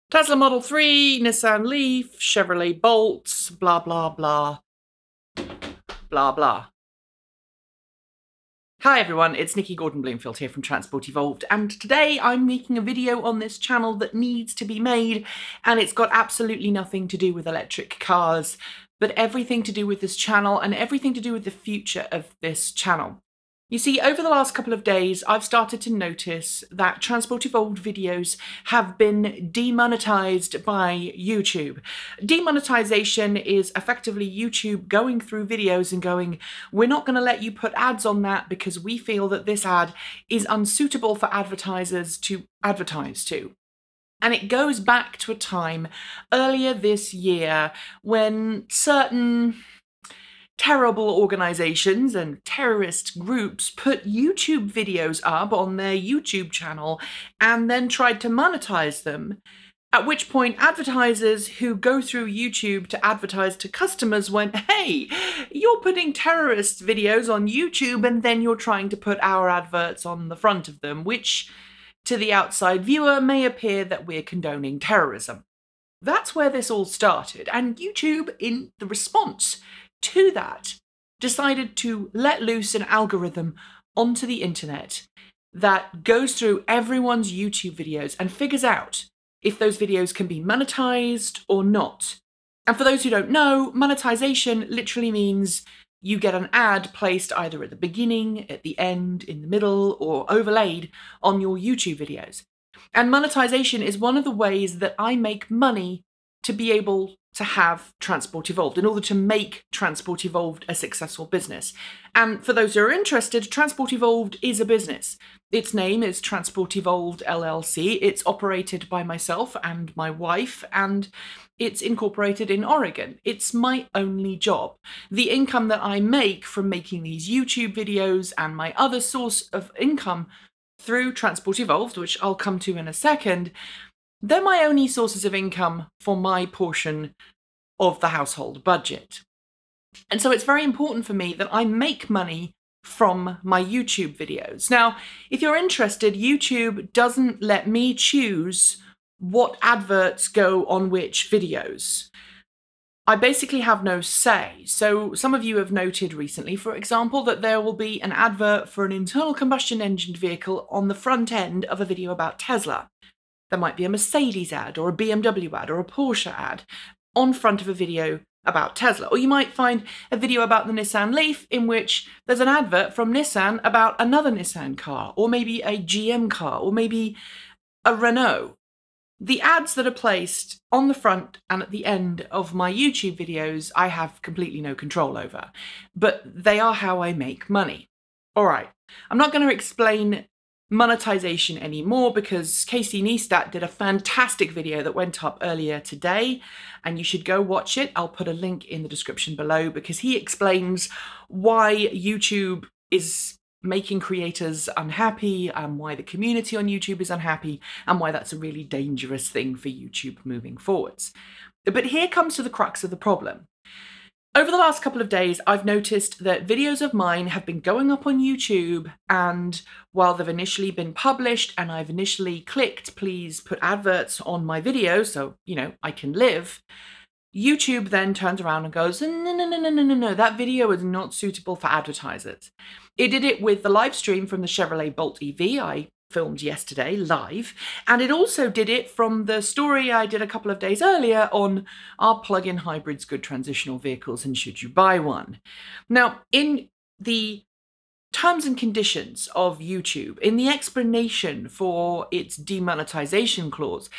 Tesla Model 3, Nissan Leaf, Chevrolet Bolt, blah, blah, blah, blah, blah. Hi everyone, it's Nikki Gordon-Bloomfield here from Transport Evolved, and today I'm making a video on this channel that needs to be made, and it's got absolutely nothing to do with electric cars, but everything to do with this channel and everything to do with the future of this channel. You see, over the last couple of days, I've started to notice that Transport Evolved videos have been demonetized by YouTube. Demonetization is effectively YouTube going through videos and going, we're not going to let you put ads on that because we feel that this ad is unsuitable for advertisers to advertise to. And it goes back to a time earlier this year when certain terrible organizations and terrorist groups put YouTube videos up on their YouTube channel and then tried to monetize them. At which point advertisers who go through YouTube to advertise to customers went, hey, you're putting terrorist videos on YouTube and then you're trying to put our adverts on the front of them, which to the outside viewer may appear that we're condoning terrorism. That's where this all started, and YouTube, in the response to that, decided to let loose an algorithm onto the internet that goes through everyone's YouTube videos and figures out if those videos can be monetized or not. And for those who don't know, monetization literally means you get an ad placed either at the beginning, at the end, in the middle, or overlaid on your YouTube videos. And monetization is one of the ways that I make money to be able to have Transport Evolved, in order to make Transport Evolved a successful business. And for those who are interested, Transport Evolved is a business. Its name is Transport Evolved LLC. It's operated by myself and my wife, and it's incorporated in Oregon. It's my only job. The income that I make from making these YouTube videos and my other source of income through Transport Evolved, which I'll come to in a second, they're my only sources of income for my portion of the household budget. And so it's very important for me that I make money from my YouTube videos. Now, if you're interested, YouTube doesn't let me choose what adverts go on which videos. I basically have no say. So some of you have noted recently, for example, that there will be an advert for an internal combustion engine vehicle on the front end of a video about Tesla. There might be a Mercedes ad or a BMW ad or a Porsche ad on front of a video about Tesla. Or you might find a video about the Nissan Leaf in which there's an advert from Nissan about another Nissan car, or maybe a GM car, or maybe a Renault. The ads that are placed on the front and at the end of my YouTube videos, I have completely no control over, but they are how I make money. All right, I'm not going to explain monetization anymore because Casey Neistat did a fantastic video that went up earlier today, and you should go watch it. I'll put a link in the description below because he explains why YouTube is making creators unhappy and why the community on YouTube is unhappy and why that's a really dangerous thing for YouTube moving forwards. But here comes to the crux of the problem. Over the last couple of days, I've noticed that videos of mine have been going up on YouTube, and while they've initially been published and I've initially clicked, please put adverts on my video so, you know, I can live, YouTube then turns around and goes, no, that video is not suitable for advertisers. It did it with the live stream from the Chevrolet Bolt EV I filmed yesterday live, and it also did it from the story I did a couple of days earlier on are plug-in hybrids good transitional vehicles and should you buy one? Now, in the terms and conditions of YouTube, in the explanation for its demonetization clause,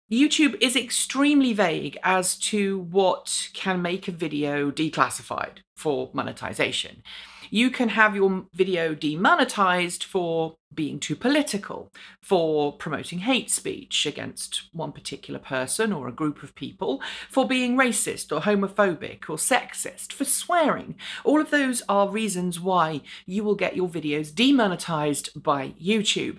YouTube is extremely vague as to what can make a video declassified for monetization. You can have your video demonetized for being too political, for promoting hate speech against one particular person or a group of people, for being racist or homophobic or sexist, for swearing. All of those are reasons why you will get your videos demonetized by YouTube.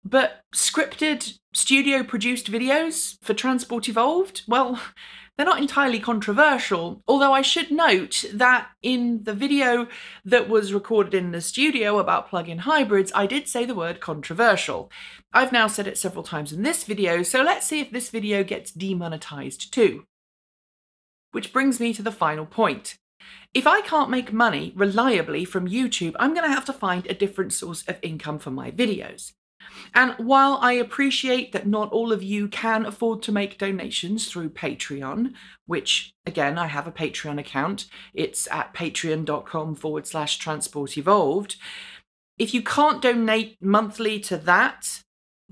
But scripted, studio-produced videos for Transport Evolved? Well, They're not entirely controversial, although I should note that in the video that was recorded in the studio about plug-in hybrids, I did say the word controversial. I've now said it several times in this video, so let's see if this video gets demonetized too. Which brings me to the final point. If I can't make money reliably from YouTube, I'm going to have to find a different source of income for my videos. And while I appreciate that not all of you can afford to make donations through Patreon, which again, I have a Patreon account, it's at patreon.com/transportevolved. If you can't donate monthly to that,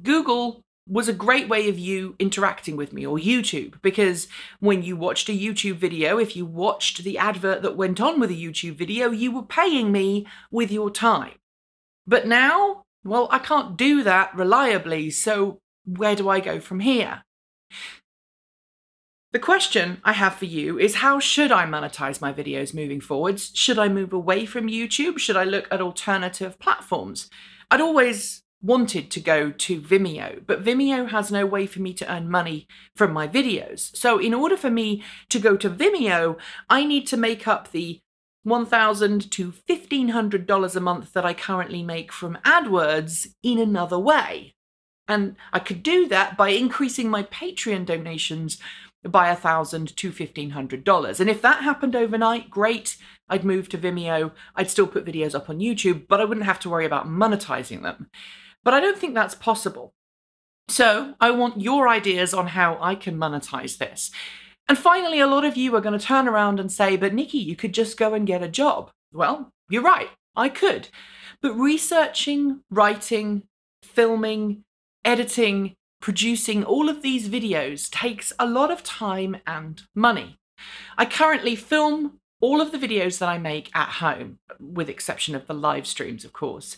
Google was a great way of you interacting with me, or YouTube, because when you watched a YouTube video, if you watched the advert that went on with a YouTube video, you were paying me with your time. But now, well, I can't do that reliably, so where do I go from here? The question I have for you is, how should I monetize my videos moving forwards? Should I move away from YouTube? Should I look at alternative platforms? I'd always wanted to go to Vimeo, but Vimeo has no way for me to earn money from my videos. So in order for me to go to Vimeo, I need to make up the $1,000 to $1,500 a month that I currently make from AdWords in another way. And I could do that by increasing my Patreon donations by $1,000 to $1,500. And if that happened overnight, great, I'd move to Vimeo. I'd still put videos up on YouTube, but I wouldn't have to worry about monetizing them. But I don't think that's possible. So I want your ideas on how I can monetize this. And finally, a lot of you are going to turn around and say, but Nikki, you could just go and get a job. Well, you're right, I could. But researching, writing, filming, editing, producing all of these videos takes a lot of time and money. I currently film all of the videos that I make at home, with exception of the live streams, of course.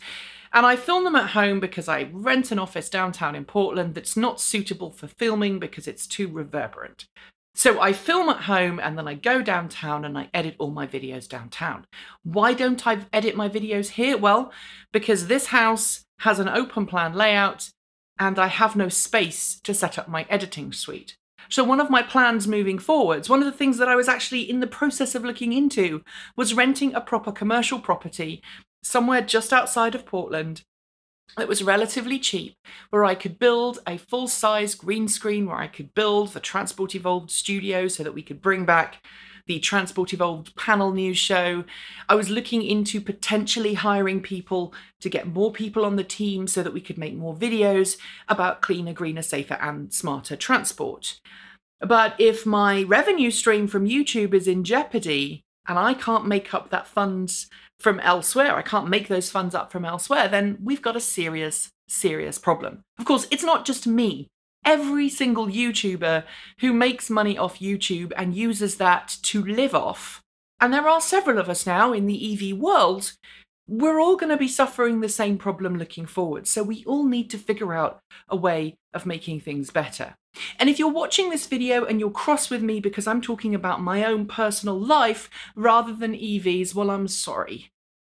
And I film them at home because I rent an office downtown in Portland that's not suitable for filming because it's too reverberant. So I film at home and then I go downtown and I edit all my videos downtown. Why don't I edit my videos here? Well, because this house has an open plan layout and I have no space to set up my editing suite. So one of my plans moving forwards, one of the things that I was actually in the process of looking into, was renting a proper commercial property somewhere just outside of Portland. It was relatively cheap, where I could build a full-size green screen, where I could build the Transport Evolved studio so that we could bring back the Transport Evolved panel news show. I was looking into potentially hiring people to get more people on the team so that we could make more videos about cleaner, greener, safer and smarter transport. But if my revenue stream from YouTube is in jeopardy and I can't make up that funds from elsewhere, I can't make those funds up from elsewhere, then we've got a serious, serious problem. Of course, it's not just me. Every single YouTuber who makes money off YouTube and uses that to live off, and there are several of us now in the EV world, we're all going to be suffering the same problem looking forward. So we all need to figure out a way of making things better. And if you're watching this video and you're cross with me because I'm talking about my own personal life rather than EVs, well, I'm sorry.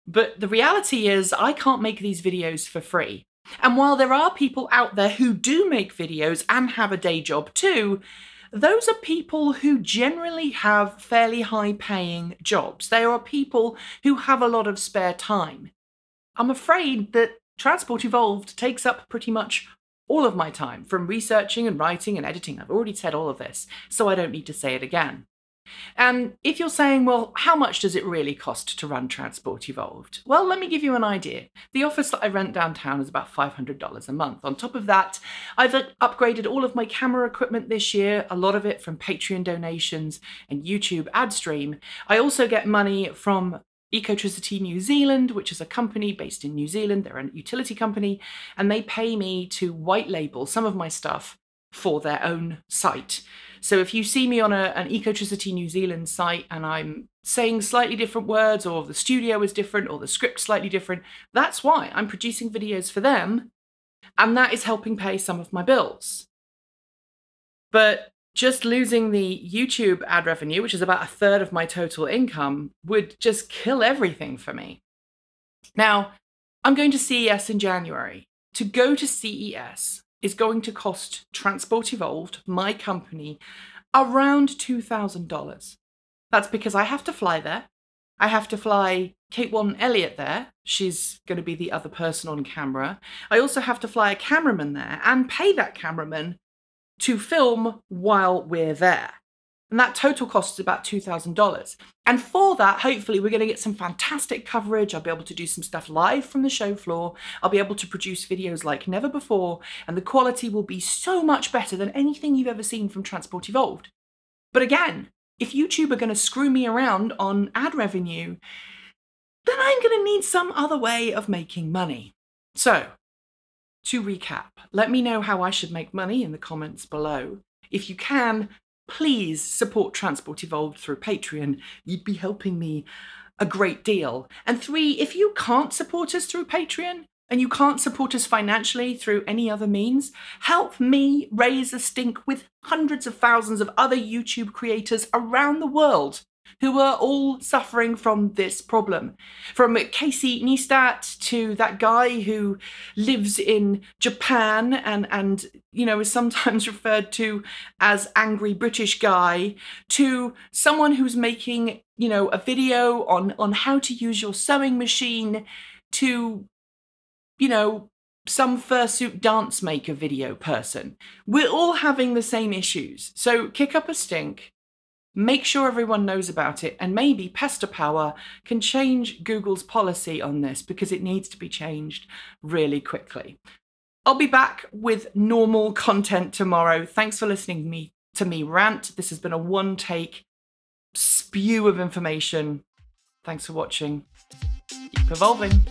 But the reality is I can't make these videos for free. And while there are people out there who do make videos and have a day job too, those are people who generally have fairly high paying jobs. They are people who have a lot of spare time. I'm afraid that Transport Evolved takes up pretty much all of my time, from researching and writing and editing. I've already said all of this, so I don't need to say it again. And if you're saying, well, how much does it really cost to run Transport Evolved? Well, let me give you an idea. The office that I rent downtown is about $500 a month. On top of that, I've upgraded all of my camera equipment this year, a lot of it from Patreon donations and YouTube ad stream. I also get money from Ecotricity New Zealand, which is a company based in New Zealand. They're a utility company, and they pay me to white label some of my stuff for their own site. So if you see me on an Ecotricity New Zealand site and I'm saying slightly different words, or the studio is different, or the script slightly different, that's why I'm producing videos for them, and that is helping pay some of my bills. But just losing the YouTube ad revenue, which is about 1/3 of my total income, would just kill everything for me. Now, I'm going to CES in January. To go to CES is going to cost Transport Evolved, my company, around $2,000. That's because I have to fly there. I have to fly Kate Elliott there. She's going to be the other person on camera. I also have to fly a cameraman there and pay that cameraman to film while we're there. And that total cost is about $2,000. And for that, hopefully, we're going to get some fantastic coverage. I'll be able to do some stuff live from the show floor. I'll be able to produce videos like never before. And the quality will be so much better than anything you've ever seen from Transport Evolved. But again, if YouTube are going to screw me around on ad revenue, then I'm going to need some other way of making money. So, to recap, let me know how I should make money in the comments below. If you can, please support Transport Evolved through Patreon. You'd be helping me a great deal. And 3, if you can't support us through Patreon and you can't support us financially through any other means, help me raise a stink with hundreds of thousands of other YouTube creators around the world who are all suffering from this problem. From Casey Neistat to that guy who lives in Japan and you know, is sometimes referred to as angry British guy, to someone who's making, you know, a video on how to use your sewing machine, to, you know, some fursuit dance maker video person. We're all having the same issues. So kick up a stink. Make sure everyone knows about it, and maybe Pester Power can change Google's policy on this because it needs to be changed really quickly. I'll be back with normal content tomorrow. Thanks for listening to me rant. This has been a one-take spew of information. Thanks for watching. Keep evolving.